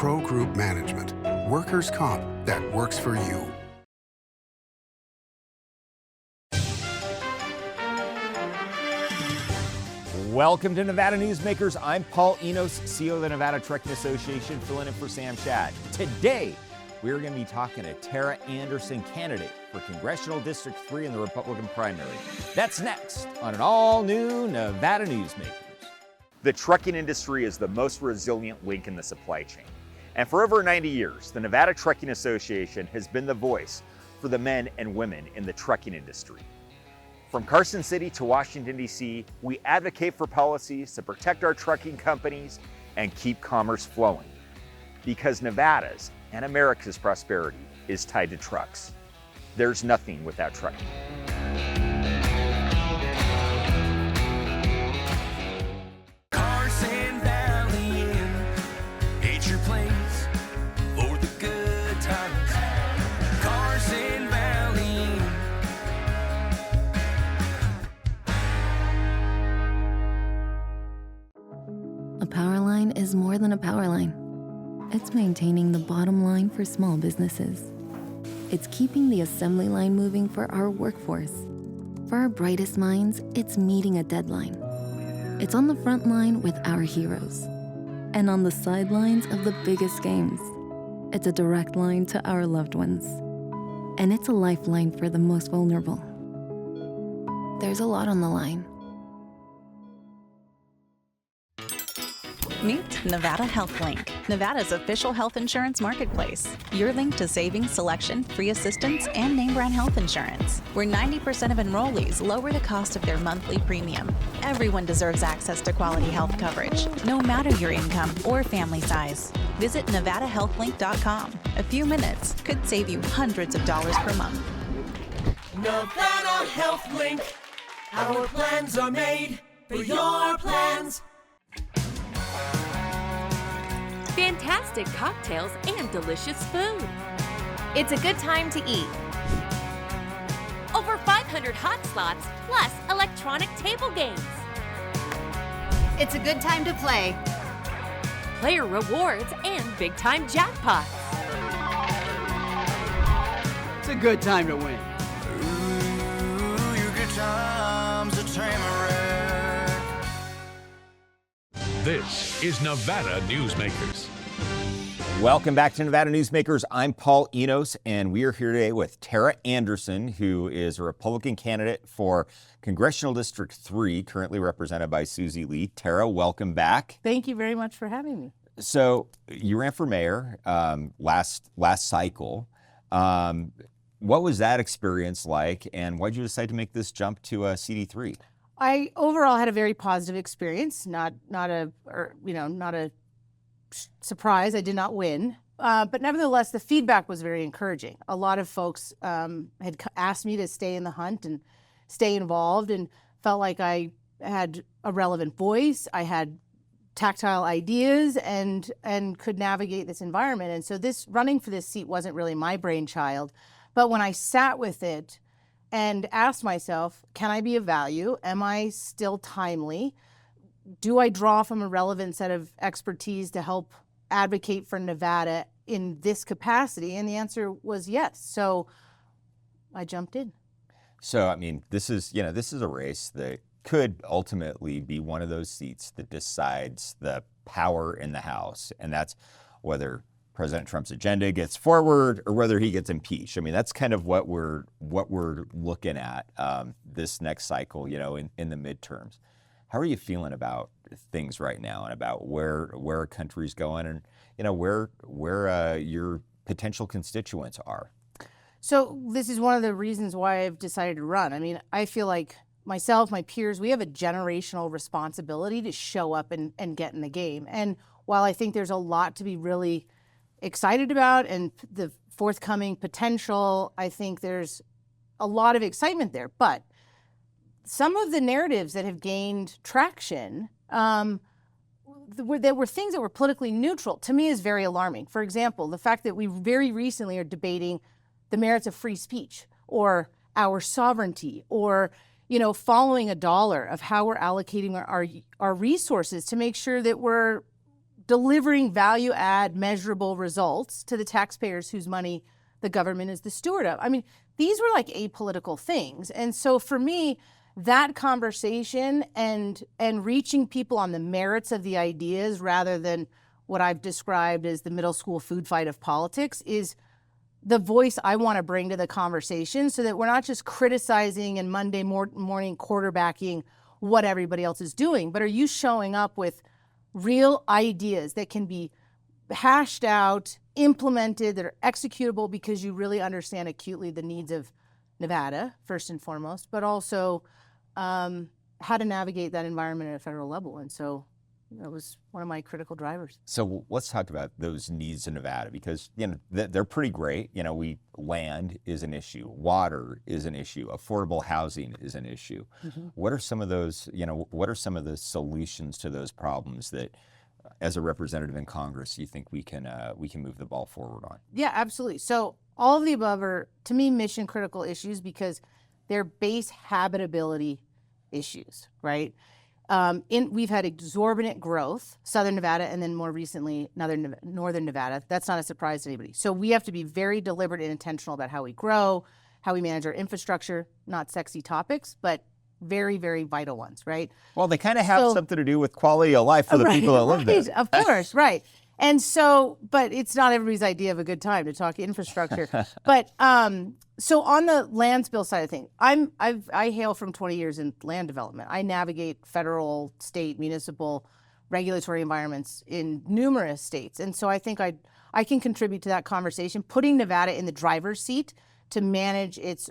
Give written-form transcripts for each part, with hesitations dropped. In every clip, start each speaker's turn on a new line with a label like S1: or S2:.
S1: Pro Group Management. Workers' comp that works for you.
S2: Welcome to Nevada Newsmakers. I'm Paul Enos, CEO of the Nevada Trucking Association, filling in for Sam Shad. Today, we're going to be talking to Tera Anderson, candidate for Congressional District 3 in the Republican primary. That's next on an all-new Nevada Newsmakers. The trucking industry is the most resilient link in the supply chain. And for over 90 years, the Nevada Trucking Association has been the voice for the men and women in the trucking industry. From Carson City to Washington, D.C., we advocate for policies to protect our trucking companies and keep commerce flowing. Because Nevada's and America's prosperity is tied to trucks. There's nothing without trucking.
S3: Carson Valley Inn, it's your place for the good times. Carson Valley Inn.
S4: A power line is more than a power line. It's maintaining the bottom line for small businesses. It's keeping the assembly line moving for our workforce. For our brightest minds, it's meeting a deadline. It's on the front line with our heroes. And on the sidelines of the biggest games. It's a direct line to our loved ones. And it's a lifeline for the most vulnerable. There's a lot on the line.
S5: Meet Nevada Health Link, Nevada's official health insurance marketplace. Your link to savings, selection, free assistance, and name brand health insurance, where 90% of enrollees lower the cost of their monthly premium. Everyone deserves access to quality health coverage, no matter your income or family size. Visit NevadaHealthLink.com. A few minutes could save you hundreds of dollars per month.
S3: Nevada Health Link. Our plans are made for your plans.
S6: Fantastic cocktails and delicious food. It's a good time to eat. Over 500 hot slots plus electronic table games.
S7: It's a good time to play.
S6: Player rewards and big time jackpots.
S8: It's a good time to win.
S3: Ooh, your good times at Tamarack.
S9: This is Nevada Newsmakers.
S2: Welcome back to Nevada Newsmakers. I'm Paul Enos, and we are here today with Tera Anderson, who is a Republican candidate for Congressional District 3, currently represented by Susie Lee. Tera, welcome back.
S10: Thank you very much for having me.
S2: So you ran for mayor last cycle. What was that experience like, and why did you decide to make this jump to CD3?
S10: I overall had a very positive experience. Not a surprise. I did not win, but nevertheless, the feedback was very encouraging. A lot of folks had asked me to stay in the hunt and stay involved, and felt like I had a relevant voice. I had tactile ideas and could navigate this environment. And so running for this seat wasn't really my brainchild, but when I sat with it and asked myself, can I be of value? Am I still timely? Do I draw from a relevant set of expertise to help advocate for Nevada in this capacity? And the answer was yes. So I jumped in.
S2: So, I mean, this is a race that could ultimately be one of those seats that decides the power in the House. And that's whether President Trump's agenda gets forward or whether he gets impeached. I mean, that's kind of what we're looking at this next cycle, in the midterms. How are you feeling about things right now and about where our country's going and, where your potential constituents are?
S10: So this is one of the reasons why I've decided to run. I mean, I feel like myself, my peers, we have a generational responsibility to show up and get in the game. And while I think there's a lot to be really excited about and the forthcoming potential, I think there's a lot of excitement there. But some of the narratives that have gained traction, there were things that were politically neutral, to me is very alarming. For example, the fact that we very recently are debating the merits of free speech or our sovereignty or, following a dollar of how we're allocating our resources to make sure that we're delivering value add, measurable results to the taxpayers whose money the government is the steward of. I mean, these were like apolitical things. And so for me, that conversation and reaching people on the merits of the ideas rather than what I've described as the middle school food fight of politics is the voice I want to bring to the conversation, so that we're not just criticizing and Monday morning quarterbacking what everybody else is doing, but are you showing up with real ideas that can be hashed out, implemented, that are executable because you really understand acutely the needs of Nevada, first and foremost, but also how to navigate that environment at a federal level. And so that was one of my critical drivers.
S2: So let's talk about those needs in Nevada, because they're pretty great. Land is an issue, water is an issue, affordable housing is an issue. Mm-hmm. What are some of those? What are some of the solutions to those problems that, as a representative in Congress, you think we can move the ball forward on? Yeah,
S10: absolutely. So all of the above are, to me, mission critical issues because they're base habitability issues, right? We've had exorbitant growth, Southern Nevada, and then more recently, Northern Nevada. That's not a surprise to anybody. So we have to be very deliberate and intentional about how we grow, how we manage our infrastructure. Not sexy topics, but very, very vital ones, right?
S2: Well, they kind of have something to do with quality of life for the people that live there.
S10: Of course, right. And so, but it's not everybody's idea of a good time to talk infrastructure. But so on the lands bill side of things, I hail from 20 years in land development. I navigate federal, state, municipal regulatory environments in numerous states. And so I think I can contribute to that conversation. Putting Nevada in the driver's seat to manage its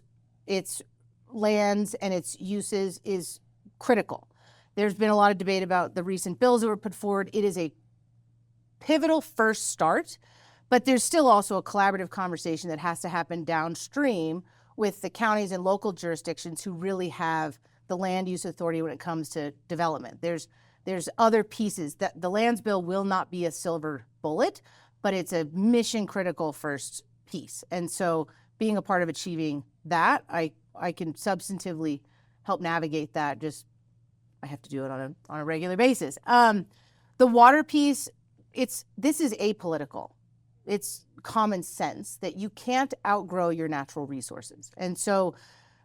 S10: lands and its uses is critical. There's been a lot of debate about the recent bills that were put forward. It is a pivotal first start, but there's still also a collaborative conversation that has to happen downstream with the counties and local jurisdictions who really have the land use authority when it comes to development. There's other pieces that the lands bill will not be a silver bullet, but it's a mission critical first piece. And so being a part of achieving that, I can substantively help navigate that. Just I have to do it on a regular basis. The water piece, this is apolitical. It's common sense that you can't outgrow your natural resources. And so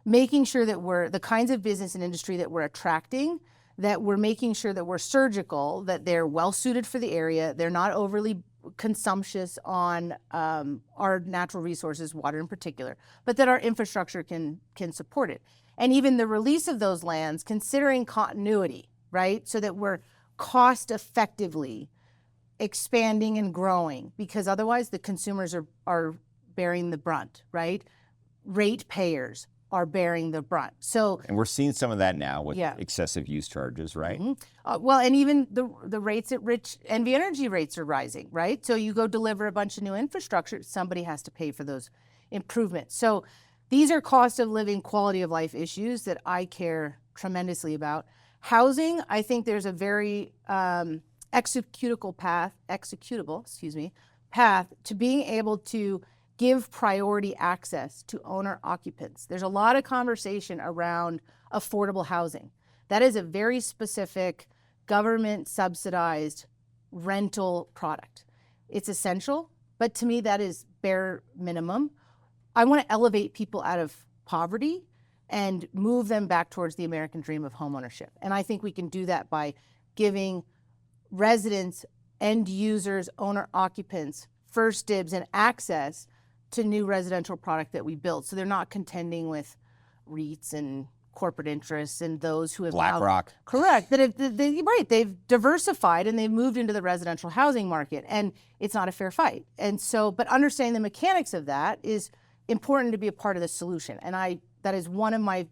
S10: making sure that we're the kinds of business and industry that we're attracting, that we're making sure that we're surgical, that they're well suited for the area, they're not overly consumptuous on our natural resources, water in particular, but that our infrastructure can support it. And even the release of those lands, considering continuity, right? So that we're cost effectively expanding and growing, because otherwise the consumers are bearing the brunt, right? Ratepayers are bearing the brunt. So,
S2: and we're seeing some of that now with excessive use charges, right?
S10: Mm-hmm. Well, and even the rates at which NV Energy rates are rising, right? So you go deliver a bunch of new infrastructure, somebody has to pay for those improvements. So these are cost of living, quality of life issues that I care tremendously about. Housing, I think there's a very executable path to being able to give priority access to owner occupants. There's a lot of conversation around affordable housing. That is a very specific government subsidized rental product. It's essential, but to me that is bare minimum. I want to elevate people out of poverty and move them back towards the American dream of homeownership. And I think we can do that by giving residents, end users, owner occupants first dibs and access to new residential product that we build. So they're not contending with REITs and corporate interests and those who have
S2: BlackRock.
S10: Correct. They've diversified and they've moved into the residential housing market, and it's not a fair fight. And so, but understanding the mechanics of that is important to be a part of the solution. And that is one of my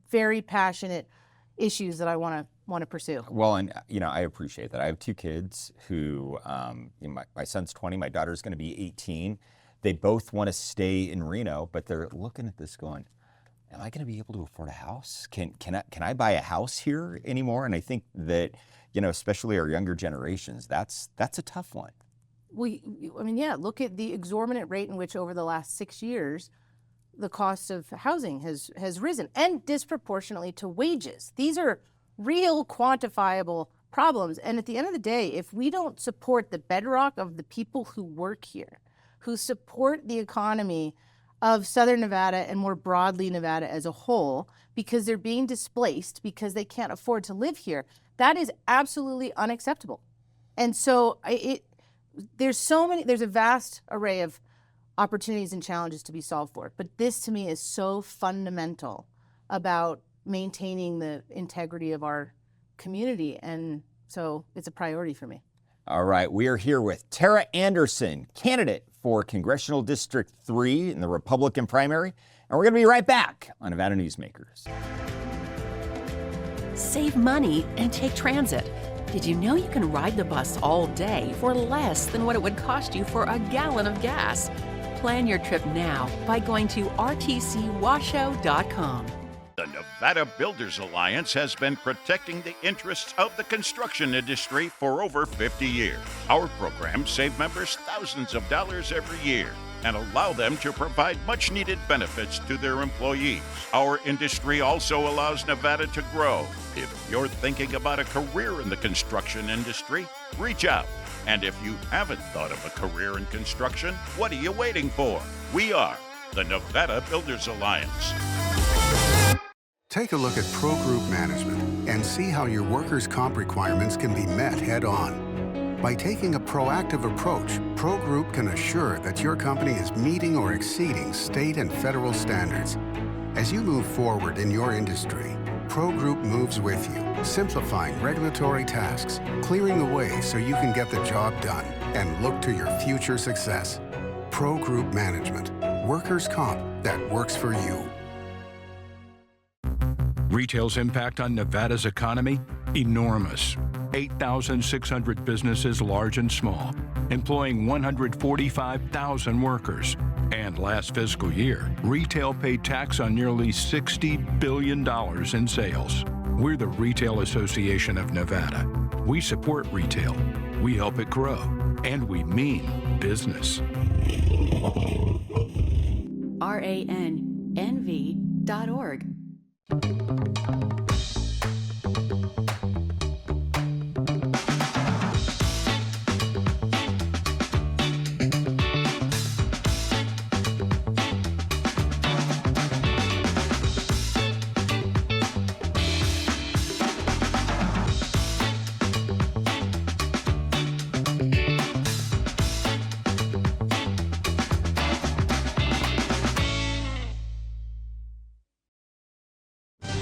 S10: very passionate issues that I want to pursue.
S2: Well, and I appreciate that. I have two kids who, my son's 20, my daughter's going to be 18. They both want to stay in Reno, but they're looking at this going, am I going to be able to afford a house? Can I buy a house here anymore? And I think that, especially our younger generations, that's a tough one.
S10: Look at the exorbitant rate in which over the last 6 years, the cost of housing has risen, and disproportionately to wages. These are real quantifiable problems. And at the end of the day, if we don't support the bedrock of the people who work here, who support the economy of Southern Nevada and more broadly Nevada as a whole, because they're being displaced because they can't afford to live here, that is absolutely unacceptable. And so there's a vast array of opportunities and challenges to be solved for. But this to me is so fundamental about maintaining the integrity of our community. And so it's a priority for me.
S2: All right, we are here with Tera Anderson, candidate for Congressional District 3 in the Republican primary. And we're going to be right back on Nevada Newsmakers.
S11: Save money and take transit. Did you know you can ride the bus all day for less than what it would cost you for a gallon of gas? Plan your trip now by going to rtcwashoe.com.
S12: The Nevada Builders Alliance has been protecting the interests of the construction industry for over 50 years. Our programs save members thousands of dollars every year and allow them to provide much-needed benefits to their employees. Our industry also allows Nevada to grow. If you're thinking about a career in the construction industry, reach out. And if you haven't thought of a career in construction, what are you waiting for? We are the Nevada Builders Alliance.
S1: Take a look at Pro Group Management and see how your workers' comp requirements can be met head-on. By taking a proactive approach, Pro Group can assure that your company is meeting or exceeding state and federal standards. As you move forward in your industry, Pro Group moves with you, simplifying regulatory tasks, clearing the way so you can get the job done and look to your future success. Pro Group Management, workers' comp that works for you.
S9: Retail's impact on Nevada's economy? Enormous. 8,600 businesses, large and small, employing 145,000 workers. And last fiscal year, retail paid tax on nearly $60 billion in sales. We're the Retail Association of Nevada. We support retail, we help it grow, and we mean business.
S11: RANNV.org.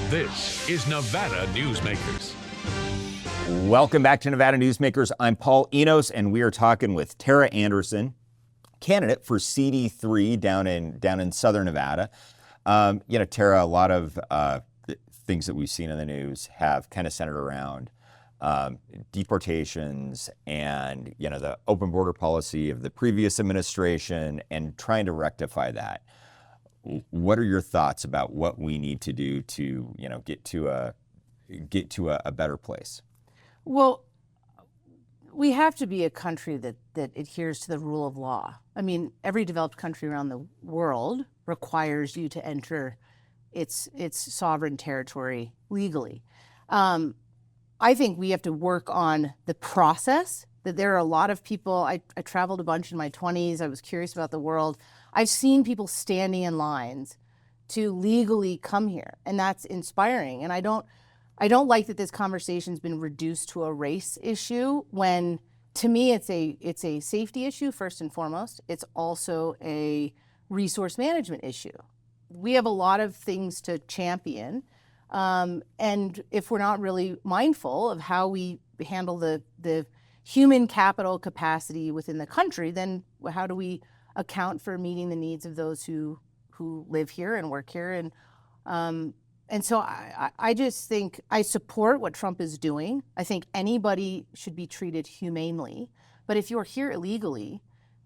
S9: This is Nevada Newsmakers.
S2: Welcome back to Nevada Newsmakers. I'm Paul Enos, and we are talking with Tera Anderson, candidate for CD3 down in Southern Nevada. Tera, a lot of things that we've seen in the news have kind of centered around deportations and the open border policy of the previous administration and trying to rectify that. What are your thoughts about what we need to do to get to a better place?
S10: Well, we have to be a country that adheres to the rule of law. I mean, every developed country around the world requires you to enter its sovereign territory legally. I think we have to work on the process. That there are a lot of people. I traveled a bunch in my 20s. I was curious about the world. I've seen people standing in lines to legally come here, and that's inspiring. And I don't like that this conversation's been reduced to a race issue when, to me, it's a safety issue first and foremost. It's also a resource management issue. We have a lot of things to champion, and if we're not really mindful of how we handle the human capital capacity within the country, then how do we account for meeting the needs of those who live here and work here? And so I just think I support what Trump is doing. I think anybody should be treated humanely. But if you're here illegally,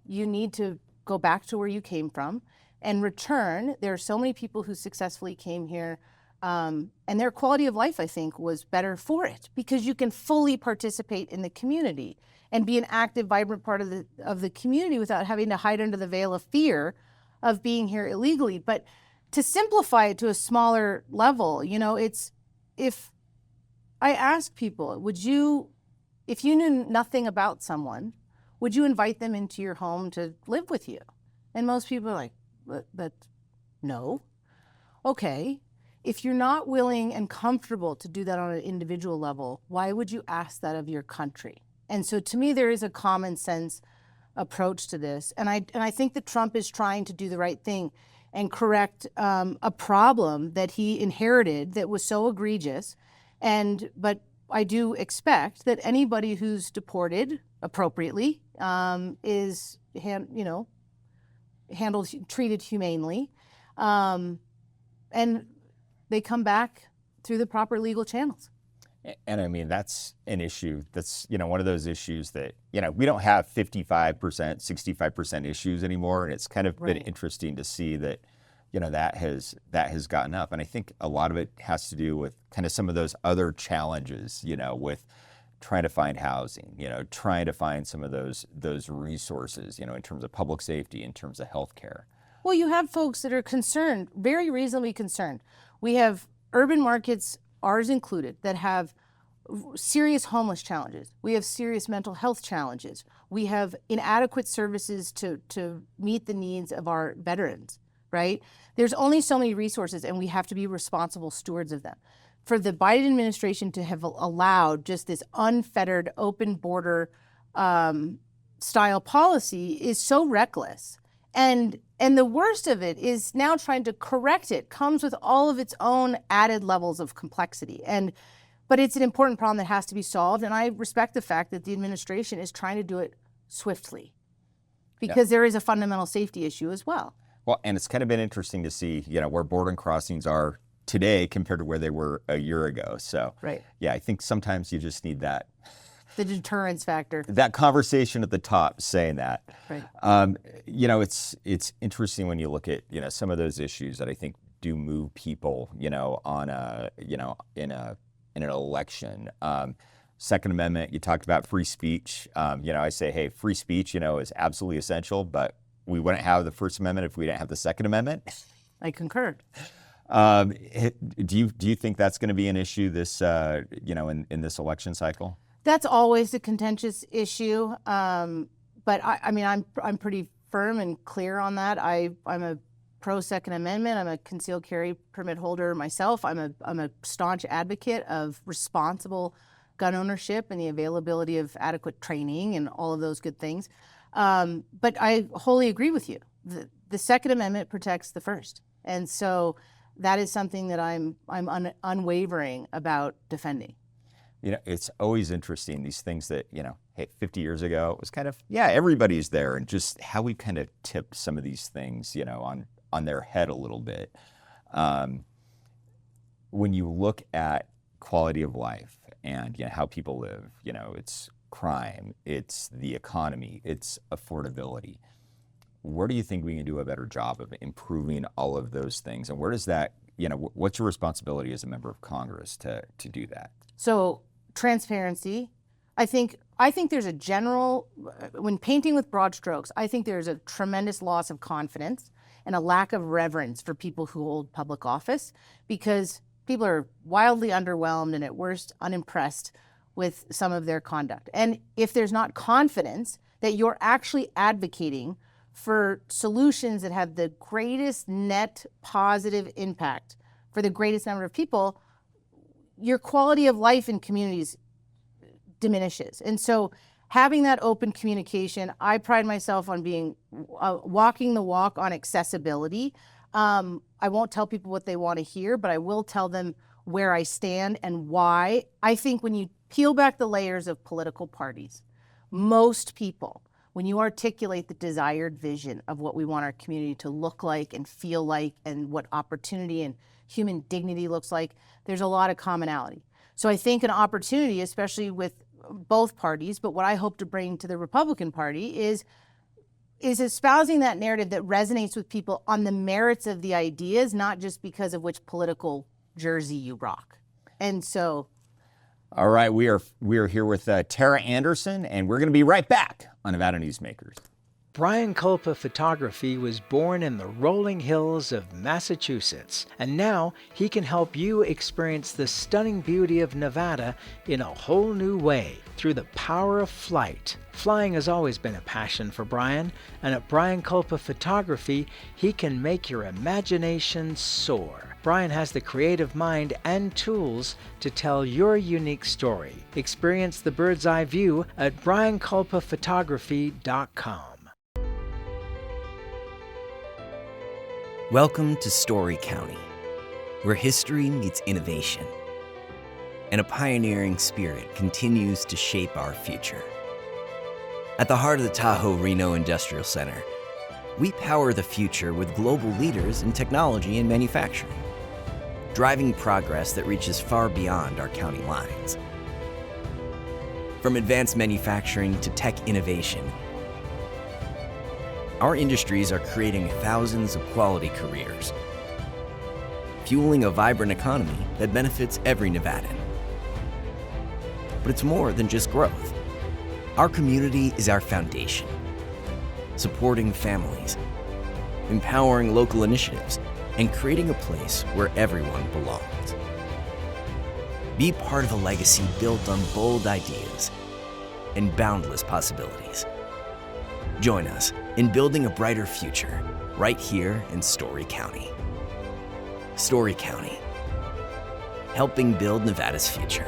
S10: you need to go back to where you came from and return. There are so many people who successfully came here, and their quality of life, I think, was better for it because you can fully participate in the community and be an active, vibrant part of the community without having to hide under the veil of fear of being here illegally. But to simplify it to a smaller level, it's if I ask people, if you knew nothing about someone, would you invite them into your home to live with you? And most people are like, but no. Okay, if you're not willing and comfortable to do that on an individual level, why would you ask that of your country? And so to me, there is a common sense approach to this. And I think that Trump is trying to do the right thing and correct a problem that he inherited that was so egregious. But I do expect that anybody who's deported appropriately is treated humanely, and they come back through the proper legal channels.
S2: And I mean, that's an issue that's, one of those issues that, we don't have 55%, 65% issues anymore. And it's kind of been interesting to see that, that has gotten up. And I think a lot of it has to do with kind of some of those other challenges, with trying to find housing, trying to find some of those resources, in terms of public safety, in terms of healthcare.
S10: Well, you have folks that are concerned, very reasonably concerned. We have urban markets, ours included, that have serious homeless challenges. We have serious mental health challenges. We have inadequate services to meet the needs of our veterans, right? There's only so many resources, and we have to be responsible stewards of them. For the Biden administration to have allowed just this unfettered, open border style policy is so reckless. And the worst of it is now trying to correct it comes with all of its own added levels of complexity. But it's an important problem that has to be solved. And I respect the fact that the administration is trying to do it swiftly because there is a fundamental safety issue as well.
S2: Well, and it's kind of been interesting to see, where border crossings are today compared to where they were a year ago. So, yeah, I think sometimes you just need that.
S10: The deterrence factor.
S2: That conversation at the top saying that.
S10: Right.
S2: It's interesting when you look at, some of those issues that I think do move people, on in an election. Second Amendment, you talked about free speech. I say, hey, free speech, is absolutely essential, but we wouldn't have the First Amendment if we didn't have the Second Amendment.
S10: I concur.
S2: Do you think that's going to be an issue this, in this election cycle?
S10: That's always a contentious issue, but I'm pretty firm and clear on that. I'm a pro Second Amendment. I'm a concealed carry permit holder myself. I'm a staunch advocate of responsible gun ownership and the availability of adequate training and all of those good things. But I wholly agree with you. The Second Amendment protects the First, and so that is something that I'm unwavering about defending.
S2: It's always interesting, these things that, hey, 50 years ago, it was kind of, everybody's there, and just how we kind of tipped some of these things, on their head a little bit. When you look at quality of life and, how people live, it's crime, it's the economy, it's affordability. Where do you think we can do a better job of improving all of those things? And where does that, what's your responsibility as a member of Congress to do that?
S10: So transparency. I think there's a general, when painting with broad strokes, I think there's a tremendous loss of confidence and a lack of reverence for people who hold public office because people are wildly underwhelmed and at worst unimpressed with some of their conduct. And if there's not confidence that you're actually advocating for solutions that have the greatest net positive impact for the greatest number of people, your quality of life in communities diminishes. And so having that open communication, I pride myself on being walking the walk on accessibility. I won't tell people what they want to hear, but I will tell them where I stand and why. I think when you peel back the layers of political parties, most people, when you articulate the desired vision of what we want our community to look like and feel like and what opportunity and human dignity looks like, there's a lot of commonality. So I think an opportunity, especially with both parties, but what I hope to bring to the Republican Party is espousing that narrative that resonates with people on the merits of the ideas, not just because of which political jersey you rock. And so...
S2: All right, we are here with Tera Anderson, and we're going to be right back on Nevada Newsmakers.
S13: Brian Culpa Photography was born in the rolling hills of Massachusetts, and now he can help you experience the stunning beauty of Nevada in a whole new way through the power of flight. Flying has always been a passion for Brian, and at Brian Culpa Photography, he can make your imagination soar. Brian has the creative mind and tools to tell your unique story. Experience the bird's eye view at brianculpaphotography.com.
S14: Welcome to Story County, where history meets innovation, and a pioneering spirit continues to shape our future. At the heart of the Tahoe Reno Industrial Center, we power the future with global leaders in technology and manufacturing, driving progress that reaches far beyond our county lines. From advanced manufacturing to tech innovation, our industries are creating thousands of quality careers, fueling a vibrant economy that benefits every Nevadan. But it's more than just growth. Our community is our foundation, supporting families, empowering local initiatives, and creating a place where everyone belongs. Be part of a legacy built on bold ideas and boundless possibilities. Join us in building a brighter future right here in Story County. Story County, helping build Nevada's future.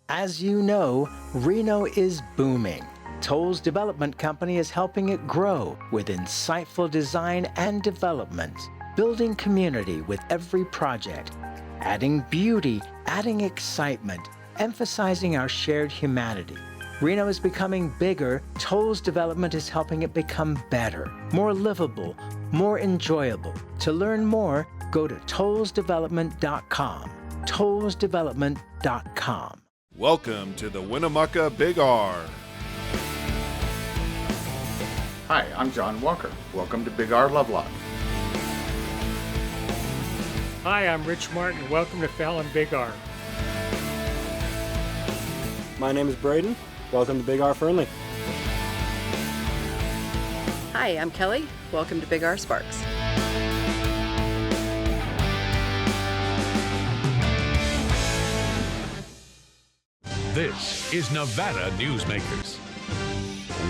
S13: As you know, Reno is booming. Toll's Development Company is helping it grow with insightful design and development, building community with every project, adding beauty, adding excitement, emphasizing our shared humanity. Reno is becoming bigger. Toll's Development is helping it become better, more livable, more enjoyable. To learn more, go to tollsdevelopment.com. tollsdevelopment.com.
S15: Welcome to the Winnemucca Big R.
S16: Hi, I'm John Walker. Welcome to Big R Lovelock.
S17: Hi, I'm Rich Martin. Welcome to Fallon Big R.
S18: My name is Braden. Welcome to Big R Fernley.
S19: Hi, I'm Kelly. Welcome to Big R Sparks.
S9: This is Nevada Newsmakers.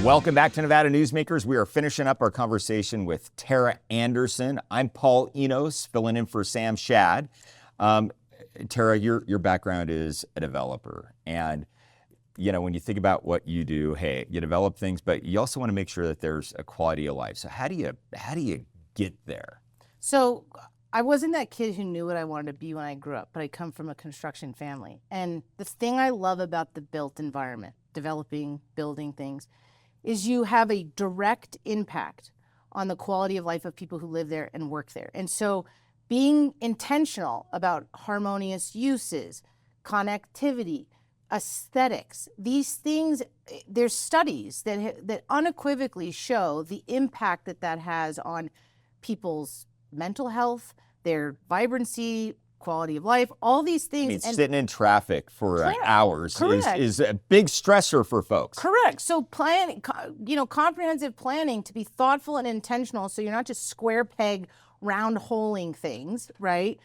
S2: Welcome back to Nevada Newsmakers. We are finishing up our conversation with Tera Anderson. I'm Paul Enos, filling in for Sam Shad. Tera, your background is a developer, and when you think about what you do, hey, you develop things, but you also want to make sure that there's a quality of life. So how do you get there?
S10: So I wasn't that kid who knew what I wanted to be when I grew up, but I come from a construction family. And the thing I love about the built environment, developing, building things, is you have a direct impact on the quality of life of people who live there and work there. And so being intentional about harmonious uses, connectivity, aesthetics, these things, there's studies that unequivocally show the impact that has on people's mental health, their vibrancy, quality of life, all these things.
S2: I mean, sitting in traffic for hours is a big stressor for folks.
S10: Correct. So comprehensive planning, to be thoughtful and intentional, so you're not just square peg, round holing things, right?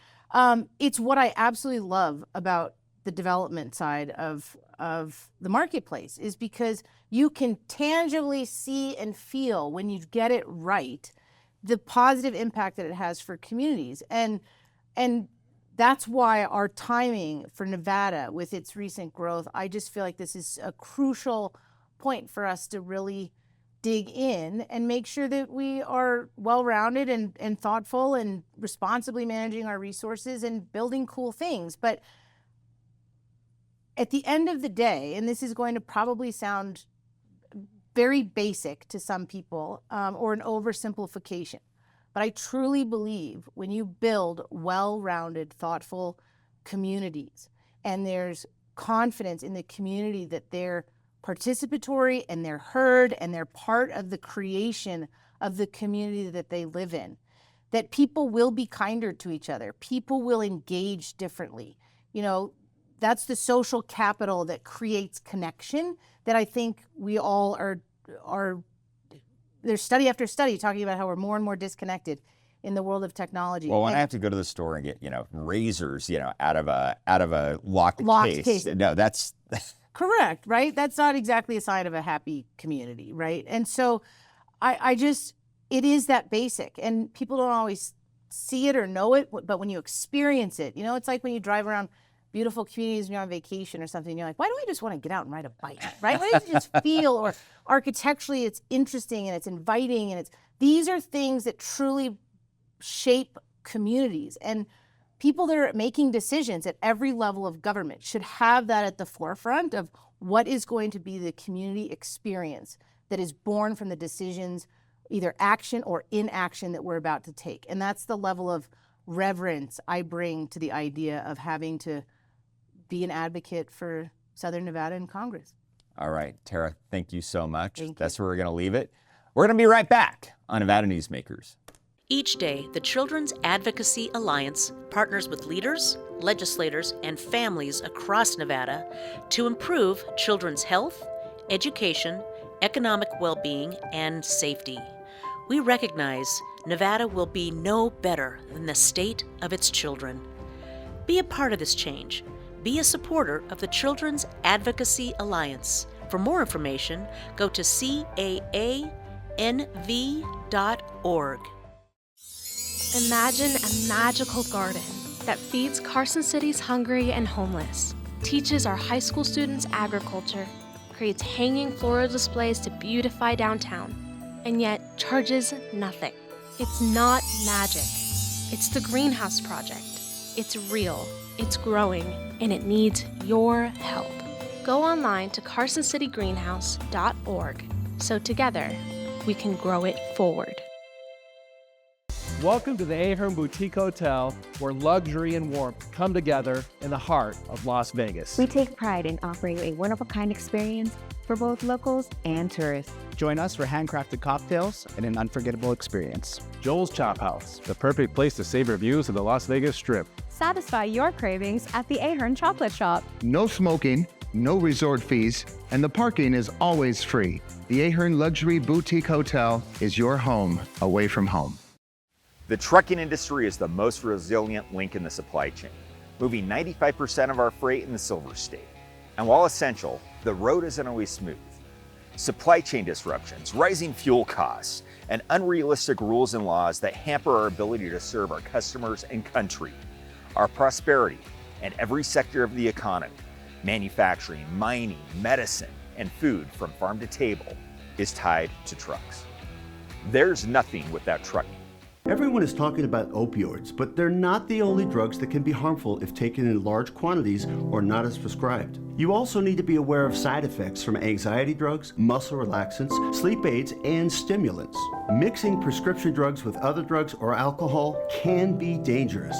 S10: It's what I absolutely love about the development side of the marketplace, is because you can tangibly see and feel, when you get it right, the positive impact that it has for communities. And that's why our timing for Nevada, with its recent growth, I just feel like this is a crucial point for us to really dig in and make sure that we are well-rounded and thoughtful and responsibly managing our resources and building cool things. But at the end of the day, and this is going to probably sound very basic to some people, or an oversimplification, but I truly believe when you build well-rounded, thoughtful communities, and there's confidence in the community that they're participatory and they're heard and they're part of the creation of the community that they live in, that people will be kinder to each other. People will engage differently. that's the social capital that creates connection that I think we all are. There's study after study talking about how we're more and more disconnected in the world of technology.
S2: Well, when I have to go to the store and get, razors, out of a locked case. No, that's
S10: correct, right? That's not exactly a sign of a happy community, right? And so it is that basic, and people don't always see it or know it, but when you experience it, it's like when you drive around beautiful communities when you're on vacation or something, you're like, why do I just want to get out and ride a bike, right? Why does it just feel, or architecturally it's interesting and it's inviting, and these are things that truly shape communities, and people that are making decisions at every level of government should have that at the forefront of what is going to be the community experience that is born from the decisions, either action or inaction, that we're about to take. And that's the level of reverence I bring to the idea of having to be an advocate for Southern Nevada in Congress.
S2: All right, Tara, thank you so much. That's where we're going to leave it. We're going to be right back on Nevada Newsmakers.
S20: Each day, the Children's Advocacy Alliance partners with leaders, legislators, and families across Nevada to improve children's health, education, economic well-being, and safety. We recognize Nevada will be no better than the state of its children. Be a part of this change. Be a supporter of the Children's Advocacy Alliance. For more information, go to caanv.org.
S21: Imagine a magical garden that feeds Carson City's hungry and homeless, teaches our high school students agriculture, creates hanging floral displays to beautify downtown, and yet charges nothing. It's not magic. It's the Greenhouse Project. It's real, it's growing, and it needs your help. Go online to carsоncitygreenhouse.org so together we can grow it forward.
S22: Welcome to the Ahern Boutique Hotel, where luxury and warmth come together in the heart of Las Vegas.
S23: We take pride in offering a one-of-a-kind experience for both locals and tourists.
S24: Join us for handcrafted cocktails and an unforgettable experience.
S22: Joel's Chop House, the perfect place to savor views of the Las Vegas Strip.
S25: Satisfy your cravings at the Ahern Chocolate Shop.
S26: No smoking, no resort fees, and the parking is always free. The Ahern Luxury Boutique Hotel is your home away from home.
S2: The trucking industry is the most resilient link in the supply chain, moving 95% of our freight in the Silver State. And while essential, the road isn't always smooth. Supply chain disruptions, rising fuel costs, and unrealistic rules and laws that hamper our ability to serve our customers and country. Our prosperity and every sector of the economy, manufacturing, mining, medicine, and food from farm to table, is tied to trucks. There's nothing without trucking.
S27: Everyone is talking about opioids, but they're not the only drugs that can be harmful if taken in large quantities or not as prescribed. You also need to be aware of side effects from anxiety drugs, muscle relaxants, sleep aids, and stimulants. Mixing prescription drugs with other drugs or alcohol can be dangerous.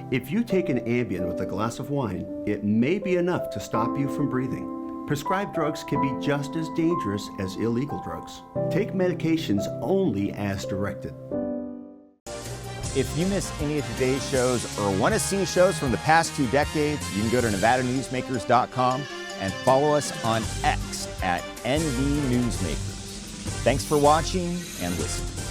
S27: If you take an Ambien with a glass of wine, it may be enough to stop you from breathing. Prescribed drugs can be just as dangerous as illegal drugs. Take medications only as directed.
S2: If you missed any of today's shows or want to see shows from the past 2 decades, you can go to NevadaNewsmakers.com and follow us on X at NV Newsmakers. Thanks for watching and listening.